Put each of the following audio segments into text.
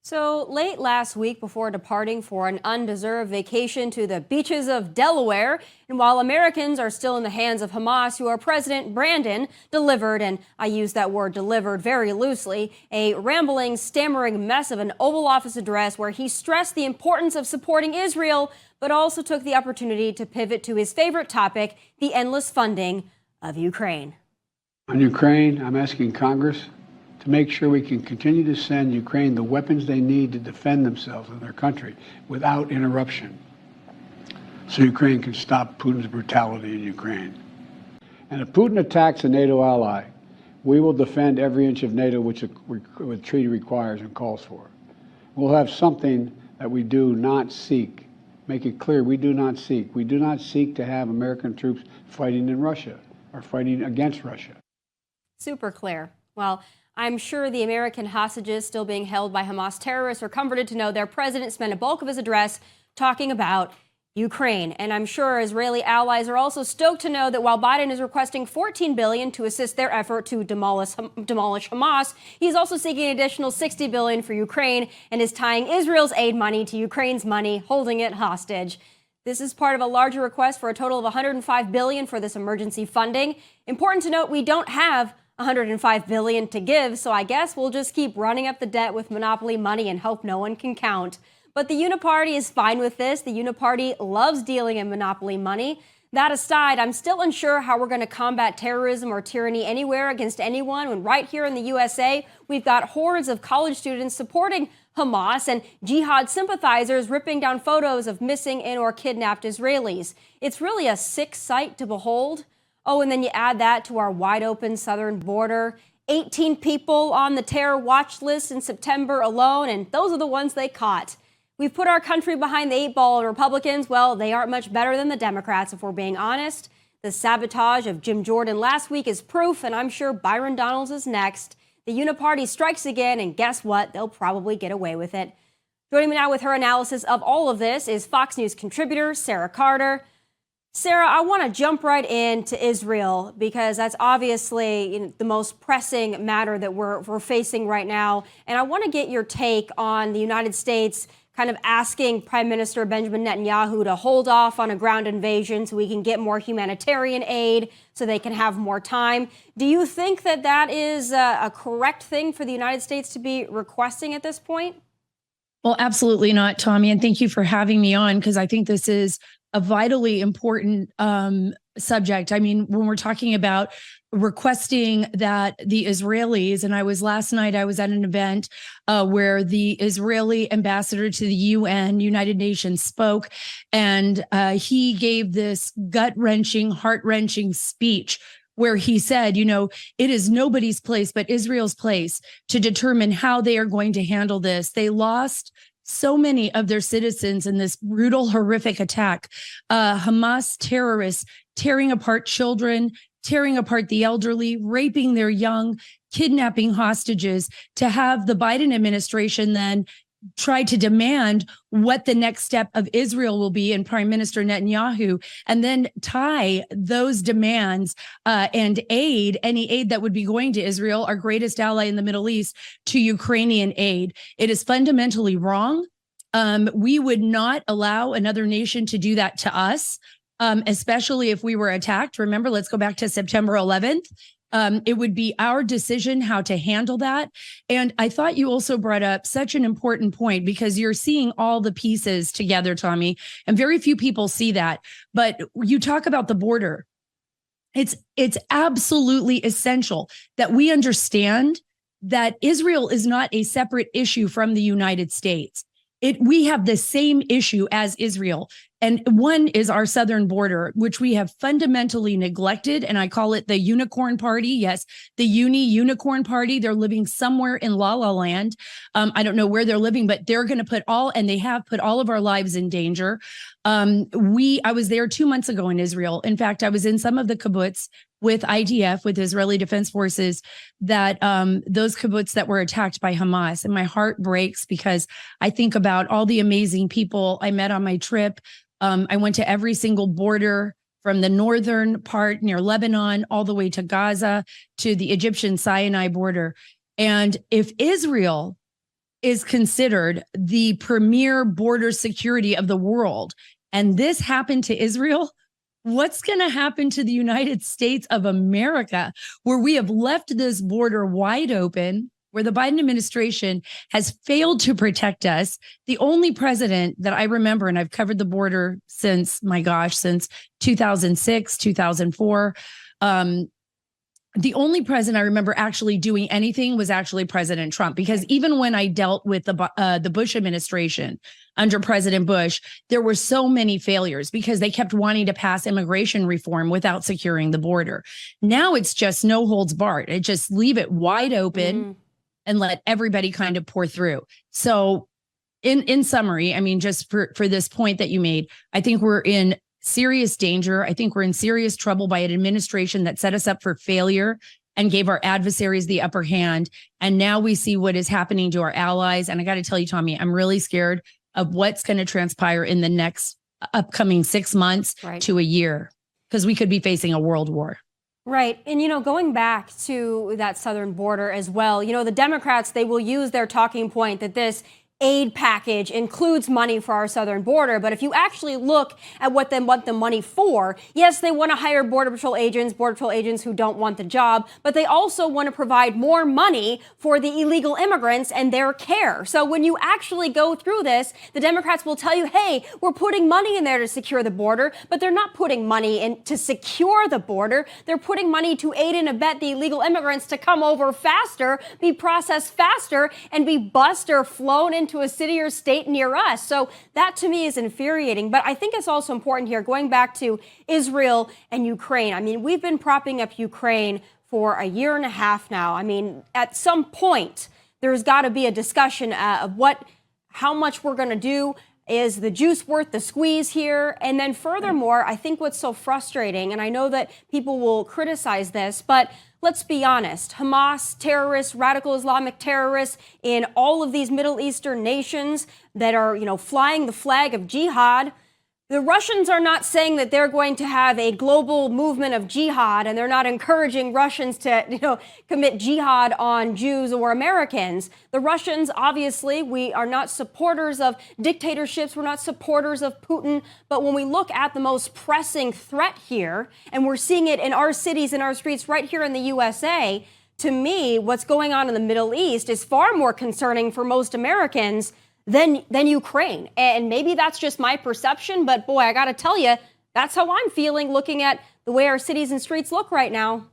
So late last week, before departing for an undeserved vacation to the beaches of Delaware, and while Americans are still in the hands of Hamas, your President Brandon delivered, and I use that word delivered very loosely, a rambling, stammering mess of an Oval Office address where he stressed the importance of supporting Israel, but also took the opportunity to pivot to his favorite topic, the endless funding of Ukraine. On Ukraine, I'm asking Congress to make sure we can continue to send Ukraine the weapons they need to defend themselves and their country without interruption, so Ukraine can stop Putin's brutality in Ukraine. And if Putin attacks a NATO ally, we will defend every inch of NATO which the treaty requires and calls for. We'll have something that we do not seek. Make it clear, we do not seek. We do not seek to have American troops fighting in Russia or fighting against Russia. Super clear. Well, I'm sure the American hostages still being held by Hamas terrorists are comforted to know their president spent a bulk of his address talking about Ukraine. And I'm sure Israeli allies are also stoked to know that while Biden is requesting $14 billion to assist their effort to demolish Hamas, he's also seeking an additional $60 billion for Ukraine and is tying Israel's aid money to Ukraine's money, holding it hostage. This is part of a larger request for a total of $105 billion for this emergency funding. Important to note, we don't have $105 billion to give, so I guess we'll just keep running up the debt with monopoly money and hope no one can count. But the Uniparty is fine with this. The Uniparty loves dealing in monopoly money. That aside, I'm still unsure how we're going to combat terrorism or tyranny anywhere against anyone when right here in the USA, we've got hordes of college students supporting Hamas and jihad sympathizers ripping down photos of missing and or kidnapped Israelis. It's really a sick sight to behold. Oh, and then you add that to our wide open southern border. 18 people on the terror watch list in September alone, and those are the ones they caught. We've put our country behind the 8 ball, and Republicans, well, they aren't much better than the Democrats, if we're being honest. The sabotage of Jim Jordan last week is proof, and I'm sure Byron Donalds is next. The Uniparty strikes again, and guess what? They'll probably get away with it. Joining me now with her analysis of all of this is Fox News contributor Sarah Carter. Sarah, I want to jump right into Israel because that's obviously the most pressing matter that we're facing right now. And I want to get your take on the United States kind of asking Prime Minister Benjamin Netanyahu to hold off on a ground invasion so we can get more humanitarian aid so they can have more time. Do you think that that is a correct thing for the United States to be requesting at this point? Well, absolutely not, Tommy. And thank you for having me on because I think this is a vitally important subject. I mean, when we're talking about requesting that the Israelis, and last night I was at an event where the Israeli ambassador to the UN, United Nations, spoke, and he gave this gut-wrenching, heart-wrenching speech where he said, it is nobody's place but Israel's place to determine how they are going to handle this. They lost so many of their citizens in this brutal, horrific attack. Hamas terrorists tearing apart children, tearing apart the elderly, raping their young, kidnapping hostages, to have the Biden administration then try to demand what the next step of Israel will be and Prime Minister Netanyahu, and then tie those demands and any aid that would be going to Israel, our greatest ally in the Middle East, to Ukrainian aid. It is fundamentally wrong. We would not allow another nation to do that to us, especially if we were attacked. Remember, let's go back to September 11th. It would be our decision how to handle that. And I thought you also brought up such an important point because you're seeing all the pieces together, Tommy, and very few people see that. But you talk about the border. It's absolutely essential that we understand that Israel is not a separate issue from the United States. We have the same issue as Israel. And one is our southern border, which we have fundamentally neglected. And I call it the unicorn party. Yes, the unicorn party. They're living somewhere in La La Land. I don't know where they're living, but they're going to they have put all of our lives in danger. I was there 2 months ago in Israel. In fact, I was in some of the kibbutz with IDF, with Israeli Defense Forces, that those kibbutz that were attacked by Hamas. And my heart breaks because I think about all the amazing people I met on my trip. I went to every single border from the northern part near Lebanon all the way to Gaza to the Egyptian Sinai border. And if Israel is considered the premier border security of the world, and this happened to Israel, what's going to happen to the United States of America, where we have left this border wide open, where the Biden administration has failed to protect us? The only president that I remember, and I've covered the border since 2006, 2004, the only president I remember actually doing anything was actually President Trump, because even when I dealt with the Bush administration under President Bush, there were so many failures because they kept wanting to pass immigration reform without securing the border. Now it's just no holds barred. It just leave it wide open and let everybody kind of pour through. So in summary, I mean, just for this point that you made, I think we're in serious danger. I think we're in serious trouble by an administration that set us up for failure and gave our adversaries the upper hand. And now we see what is happening to our allies. And I got to tell you, Tomi, I'm really scared of what's going to transpire in the next upcoming 6 months to a year, because we could be facing a world war. Right. And, going back to that southern border as well, the Democrats, they will use their talking point that this aid package includes money for our southern border. But if you actually look at what they want the money for, yes, they want to hire Border Patrol agents who don't want the job, but they also want to provide more money for the illegal immigrants and their care. So when you actually go through this, the Democrats will tell you, hey, we're putting money in there to secure the border, but they're not putting money in to secure the border. They're putting money to aid and abet the illegal immigrants to come over faster, be processed faster, and be bused or flown into a city or state near us. So that to me is infuriating. But I think it's also important here, going back to Israel and Ukraine. I mean, we've been propping up Ukraine for a year and a half now. I mean, at some point, there's got to be a discussion of how much we're going to do. Is the juice worth the squeeze here? And then furthermore, I think what's so frustrating, and I know that people will criticize this, but let's be honest, Hamas terrorists, radical Islamic terrorists in all of these Middle Eastern nations that are, flying the flag of jihad, the Russians are not saying that they're going to have a global movement of jihad, and they're not encouraging Russians to, commit jihad on Jews or Americans. The Russians, obviously, we are not supporters of dictatorships. We're not supporters of Putin. But when we look at the most pressing threat here, and we're seeing it in our cities and our streets right here in the USA, to me, what's going on in the Middle East is far more concerning for most Americans than Ukraine. And maybe that's just my perception, but boy, I got to tell you, that's how I'm feeling looking at the way our cities and streets look right now.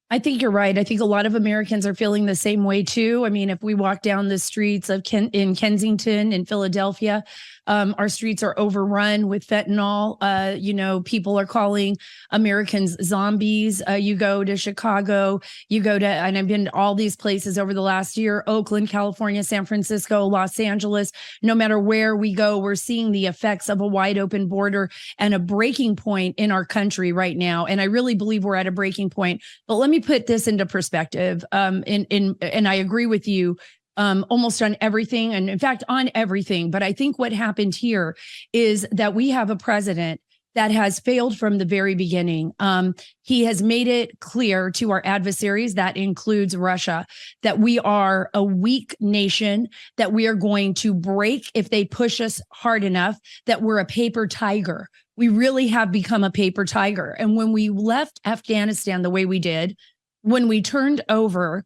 I think you're right. I think a lot of Americans are feeling the same way too. I mean, if we walk down the streets of in Kensington, in Philadelphia, our streets are overrun with fentanyl. People are calling Americans zombies. You go to Chicago, and I've been to all these places over the last year, Oakland, California, San Francisco, Los Angeles. No matter where we go, we're seeing the effects of a wide open border and a breaking point in our country right now. And I really believe we're at a breaking point. But let me put this into perspective. And I agree with you almost on everything, and in fact, on everything. But I think what happened here is that we have a president that has failed from the very beginning. He has made it clear to our adversaries, that includes Russia, that we are a weak nation, that we are going to break if they push us hard enough, that we're a paper tiger. We really have become a paper tiger. And when we left Afghanistan the way we did, when we turned over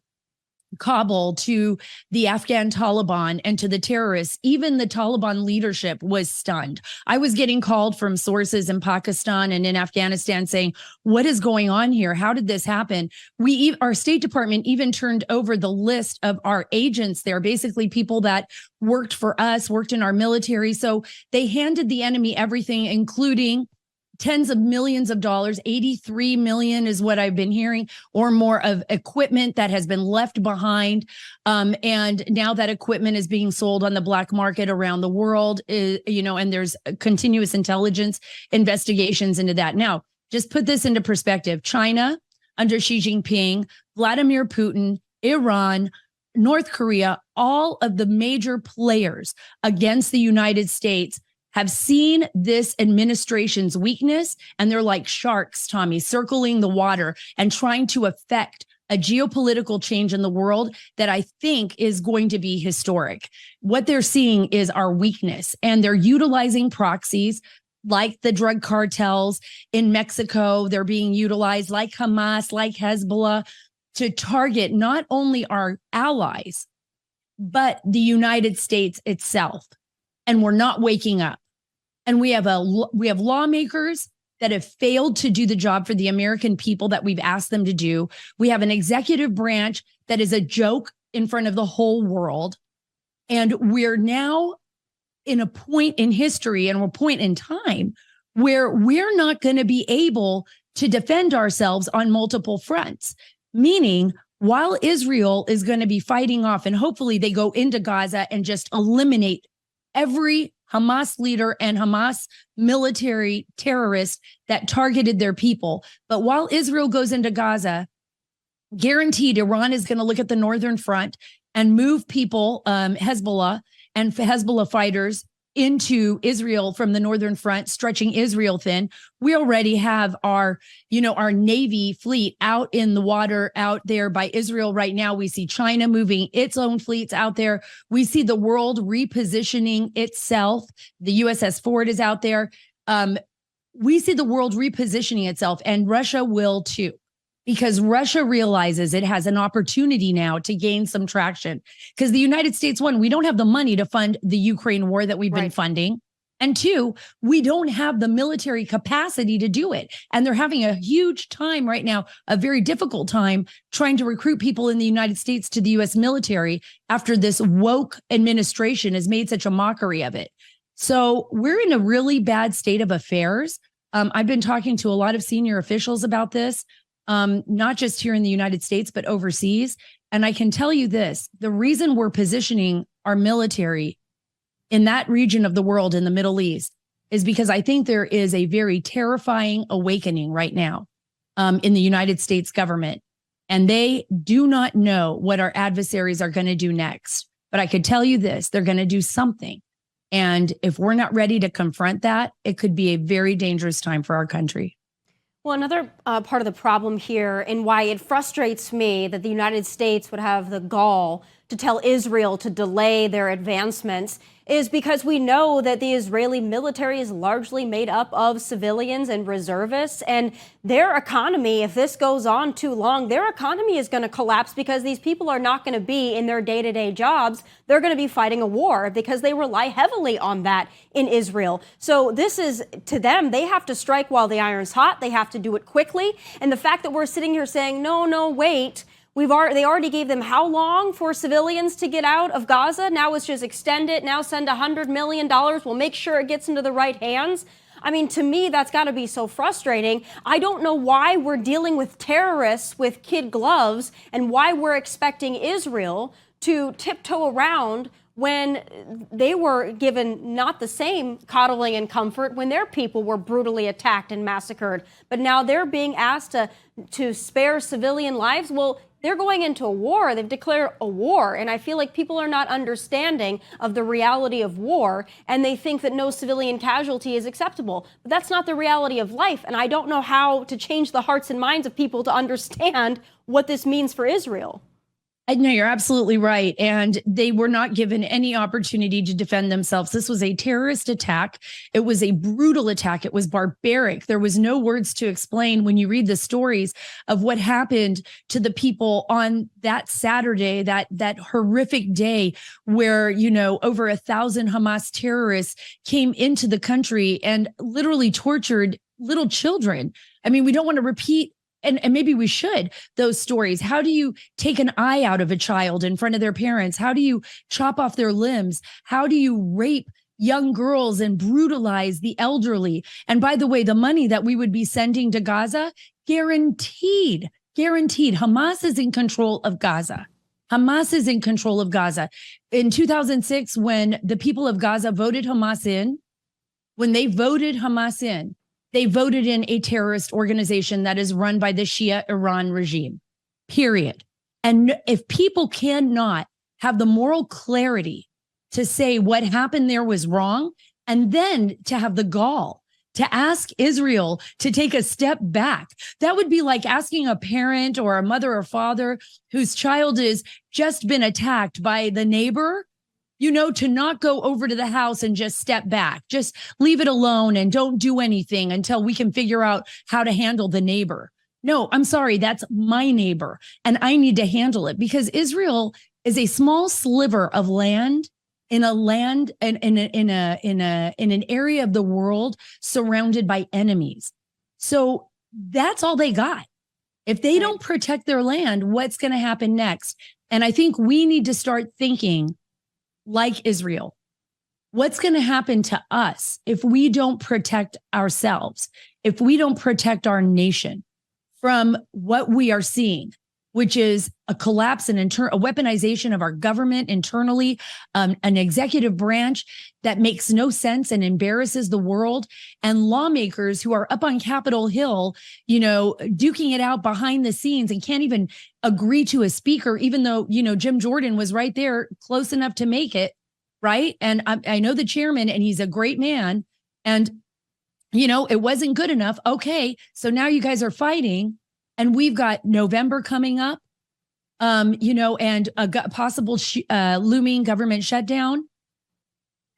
Kabul to the Afghan Taliban and to the terrorists, even the Taliban leadership was stunned. I was getting called from sources in Pakistan and in Afghanistan saying, what is going on here? How did this happen? Our State Department even turned over the list of our agents there, basically people that worked for us, worked in our military. So they handed the enemy everything, including tens of millions of dollars, 83 million is what I've been hearing, or more, of equipment that has been left behind. And now that equipment is being sold on the black market around the world, and there's continuous intelligence investigations into that. Now, just put this into perspective. China, under Xi Jinping, Vladimir Putin, Iran, North Korea, all of the major players against the United States have seen this administration's weakness, and they're like sharks, Tomi, circling the water and trying to affect a geopolitical change in the world that I think is going to be historic. What they're seeing is our weakness, and they're utilizing proxies like the drug cartels in Mexico. They're being utilized like Hamas, like Hezbollah, to target not only our allies, but the United States itself. And we're not waking up. And we have lawmakers that have failed to do the job for the American people that we've asked them to do. We have an executive branch that is a joke in front of the whole world. And we're now in a point in history and a point in time where we're not going to be able to defend ourselves on multiple fronts. Meaning, while Israel is going to be fighting off, and hopefully they go into Gaza and just eliminate every Hamas leader and Hamas military terrorist that targeted their people. But while Israel goes into Gaza, guaranteed Iran is going to look at the northern front and move people, Hezbollah and Hezbollah fighters, into Israel from the northern front, stretching Israel thin. We already have our Navy fleet out in the water out there by Israel right now. We see China moving its own fleets out there. We see the world repositioning itself. The USS Ford is out there. We see the world repositioning itself, and Russia will too. Because Russia realizes it has an opportunity now to gain some traction. Because the United States, one, we don't have the money to fund the Ukraine war that we've been funding. And two, we don't have the military capacity to do it. And they're having a huge time right now, a very difficult time, trying to recruit people in the United States to the US military after this woke administration has made such a mockery of it. So we're in a really bad state of affairs. I've been talking to a lot of senior officials about this. Not just here in the United States, but overseas. And I can tell you this, the reason we're positioning our military in that region of the world, in the Middle East, is because I think there is a very terrifying awakening right now in the United States government. And they do not know what our adversaries are going to do next. But I could tell you this, they're going to do something. And if we're not ready to confront that, it could be a very dangerous time for our country. Well, another part of the problem here, and why it frustrates me that the United States would have the gall to tell Israel to delay their advancements, is because we know that the Israeli military is largely made up of civilians and reservists, and their economy, if this goes on too long, their economy is going to collapse because these people are not going to be in their day-to-day jobs. They're going to be fighting a war because they rely heavily on that in Israel. So this is, to them, they have to strike while the iron's hot. They have to do it quickly. And the fact that we're sitting here saying, no, wait, they already gave them how long for civilians to get out of Gaza? Now it's just extend it. Now send $100 million. We'll make sure it gets into the right hands. I mean, to me, that's got to be so frustrating. I don't know why we're dealing with terrorists with kid gloves and why we're expecting Israel to tiptoe around when they were given not the same coddling and comfort when their people were brutally attacked and massacred. But now they're being asked to spare civilian lives. Well, they're going into a war. They've declared a war. And I feel like people are not understanding of the reality of war, and they think that no civilian casualty is acceptable. But that's not the reality of life. And I don't know how to change the hearts and minds of people to understand what this means for Israel. No, you're absolutely right. And they were not given any opportunity to defend themselves. This was a terrorist attack. It was a brutal attack. It was barbaric. There was no words to explain when you read the stories of what happened to the people on that Saturday, that horrific day where, over 1,000 Hamas terrorists came into the country and literally tortured little children. I mean, we don't want to repeat, and maybe we should, those stories. How do you take an eye out of a child in front of their parents? How do you chop off their limbs? How do you rape young girls and brutalize the elderly? And by the way, the money that we would be sending to Gaza, guaranteed. Hamas is in control of Gaza. Hamas is in control of Gaza. In 2006, when the people of Gaza voted Hamas in, they voted in a terrorist organization that is run by the Shia Iran regime, period. And if people cannot have the moral clarity to say what happened there was wrong, and then to have the gall to ask Israel to take a step back. That would be like asking a parent or a mother or father whose child has just been attacked by the neighbor, to not go over to the house and just step back, just leave it alone and don't do anything until we can figure out how to handle the neighbor. No, I'm sorry, that's my neighbor and I need to handle it, because Israel is a small sliver of land in an area of the world surrounded by enemies. So that's all they got. If they don't protect their land, what's going to happen next? And I think we need to start thinking like Israel. What's going to happen to us if we don't protect ourselves, if we don't protect our nation from what we are seeing, which is a collapse and a weaponization of our government internally, an executive branch that makes no sense and embarrasses the world, and lawmakers who are up on Capitol Hill, duking it out behind the scenes and can't even agree to a speaker, even though, Jim Jordan was right there close enough to make it, right? And I know the chairman, and he's a great man, and, it wasn't good enough. Okay, so now you guys are fighting. And we've got November coming up, and a possible looming government shutdown.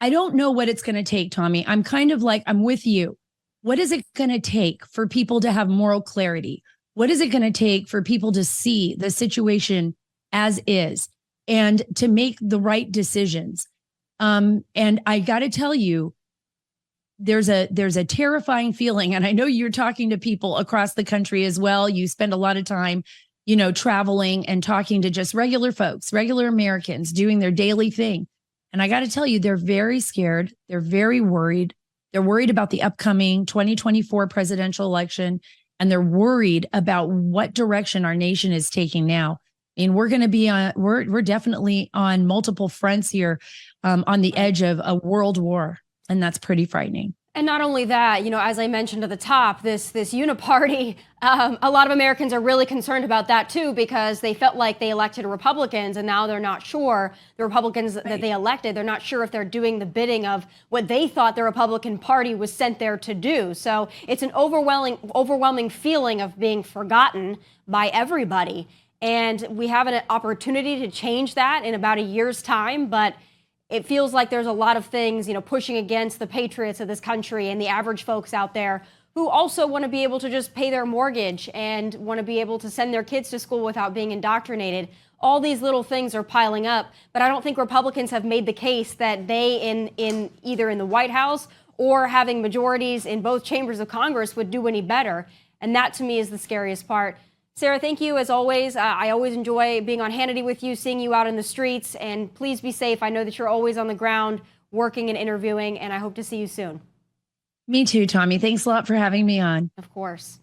I don't know what it's going to take, Tomi. I'm kind of like, I'm with you. What is it going to take for people to have moral clarity? What is it going to take for people to see the situation as is and to make the right decisions? And I got to tell you, there's a terrifying feeling. And I know you're talking to people across the country as well. You spend a lot of time, traveling and talking to just regular folks, regular Americans doing their daily thing. And I got to tell you, they're very scared. They're very worried. They're worried about the upcoming 2024 presidential election. And they're worried about what direction our nation is taking now. I mean, we're going to be we're definitely on multiple fronts here, on the edge of a world war. And that's pretty frightening. And not only that, as I mentioned at the top, this uniparty, a lot of Americans are really concerned about that too, because they felt like they elected Republicans and now they're not sure. The Republicans that they elected, they're not sure if they're doing the bidding of what they thought the Republican Party was sent there to do. So it's an overwhelming feeling of being forgotten by everybody. And we have an opportunity to change that in about a year's time, but it feels like there's a lot of things, pushing against the patriots of this country and the average folks out there who also want to be able to just pay their mortgage and want to be able to send their kids to school without being indoctrinated. All these little things are piling up, but I don't think Republicans have made the case that they in either in the White House or having majorities in both chambers of Congress would do any better. And that to me is the scariest part. Sarah, thank you as always. I always enjoy being on Hannity with you, seeing you out in the streets, and please be safe. I know that you're always on the ground working and interviewing, and I hope to see you soon. Me too, Tomi. Thanks a lot for having me on. Of course.